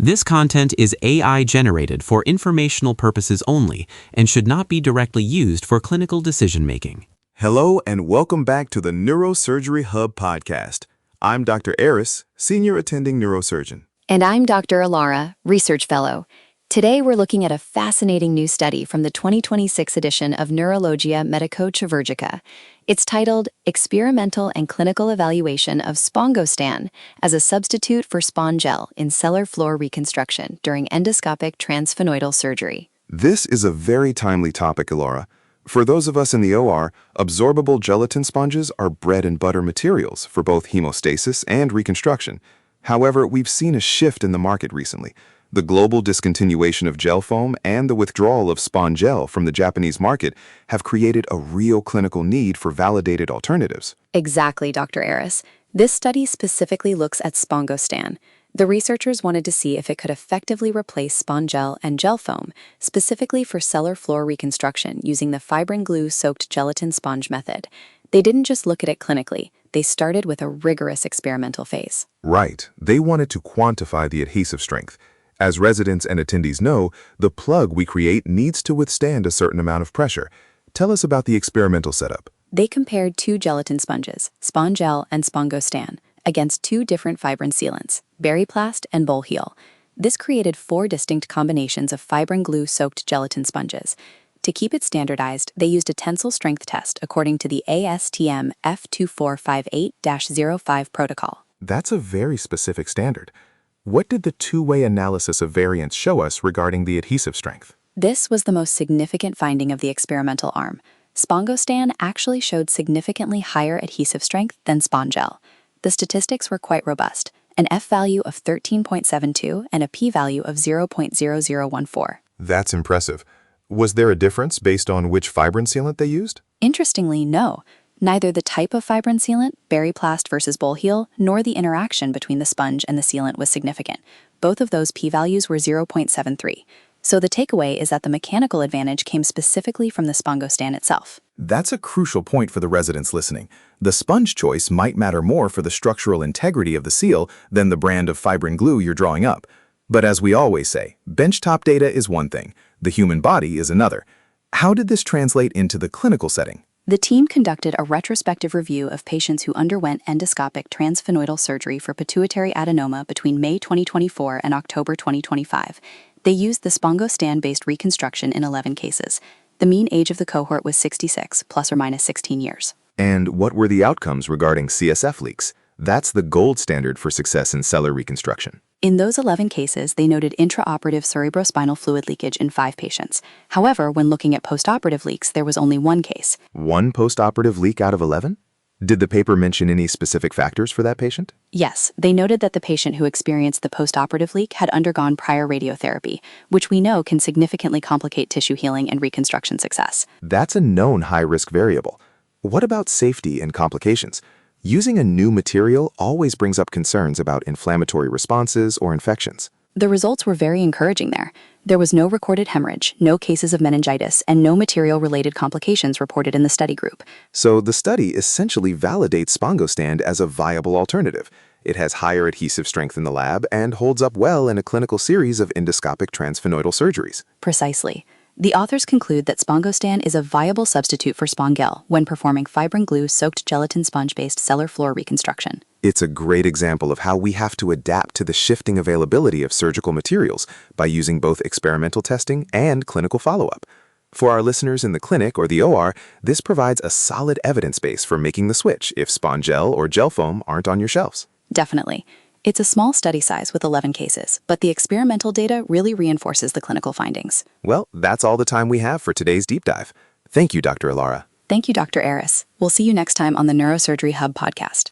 This content is AI generated for informational purposes only and should not be directly used for clinical decision-making. Hello and welcome back to the Neurosurgery Hub podcast. I'm Dr. Aris, Senior Attending Neurosurgeon. And I'm Dr. Alara, Research Fellow. Today we're looking at a fascinating new study from the 2026 edition of Neurologia medico-chirurgica. It's titled Experimental and Clinical Evaluation of Spongostan as a Substitute for Spongel in Sellar Floor Reconstruction during Endoscopic Transsphenoidal Surgery. This is a very timely topic, Laura. For those of us in the OR, absorbable gelatin sponges are bread and butter materials for both hemostasis and reconstruction. However, we've seen a shift in the market recently. The global discontinuation of gel foam and the withdrawal of Spongel from the Japanese market have created a real clinical need for validated alternatives. Exactly, Dr. Aris. This study specifically looks at Spongostan. The researchers wanted to see if it could effectively replace Spongel and gel foam, specifically for sellar floor reconstruction using the fibrin glue-soaked gelatin sponge method. They didn't just look at it clinically. They started with a rigorous experimental phase. Right. They wanted to quantify the adhesive strength. As residents and attendees know, the plug we create needs to withstand a certain amount of pressure. Tell us about the experimental setup. They compared two gelatin sponges, Spongel and Spongostan, against two different fibrin sealants, Berryplast and Bolheal. This created 4 distinct combinations of fibrin glue-soaked gelatin sponges. To keep it standardized, they used a tensile strength test according to the ASTM F2458-05 protocol. That's a very specific standard. What did the two-way analysis of variance show us regarding the adhesive strength? This was the most significant finding of the experimental arm. Spongostan actually showed significantly higher adhesive strength than Spongel. The statistics were quite robust, an F-value of 13.72 and a P-value of 0.0014. That's impressive. Was there a difference based on which fibrin sealant they used? Interestingly, no. Neither the type of fibrin sealant, Berryplast versus Bolheal, nor the interaction between the sponge and the sealant was significant. Both of those p-values were 0.73. So the takeaway is that the mechanical advantage came specifically from the Spongostan itself. That's a crucial point for the residents listening. The sponge choice might matter more for the structural integrity of the seal than the brand of fibrin glue you're drawing up. But as we always say, benchtop data is one thing, the human body is another. How did this translate into the clinical setting? The team conducted a retrospective review of patients who underwent endoscopic transsphenoidal surgery for pituitary adenoma between May 2024 and October 2025. They used the Spongostan-based reconstruction in 11 cases. The mean age of the cohort was 66, plus or minus 16 years. And what were the outcomes regarding CSF leaks? That's the gold standard for success in sellar reconstruction. In those 11 cases, they noted intraoperative cerebrospinal fluid leakage in 5 patients. However, when looking at postoperative leaks, there was only 1 case. 1 postoperative leak out of 11? Did the paper mention any specific factors for that patient? Yes, they noted that the patient who experienced the postoperative leak had undergone prior radiotherapy, which we know can significantly complicate tissue healing and reconstruction success. That's a known high-risk variable. What about safety and complications? Using a new material always brings up concerns about inflammatory responses or infections. The results were very encouraging there. There was no recorded hemorrhage, no cases of meningitis, and no material-related complications reported in the study group. So the study essentially validates Spongostan as a viable alternative. It has higher adhesive strength in the lab and holds up well in a clinical series of endoscopic transsphenoidal surgeries. Precisely. The authors conclude that Spongostan is a viable substitute for Spongel when performing fibrin glue-soaked gelatin sponge-based sellar floor reconstruction. It's a great example of how we have to adapt to the shifting availability of surgical materials by using both experimental testing and clinical follow-up. For our listeners in the clinic or the OR, this provides a solid evidence base for making the switch if Spongel or gel foam aren't on your shelves. Definitely. It's a small study size with 11 cases, but the experimental data really reinforces the clinical findings. Well, that's all the time we have for today's deep dive. Thank you, Dr. Alara. Thank you, Dr. Aris. We'll see you next time on the Neurosurgery Hub podcast.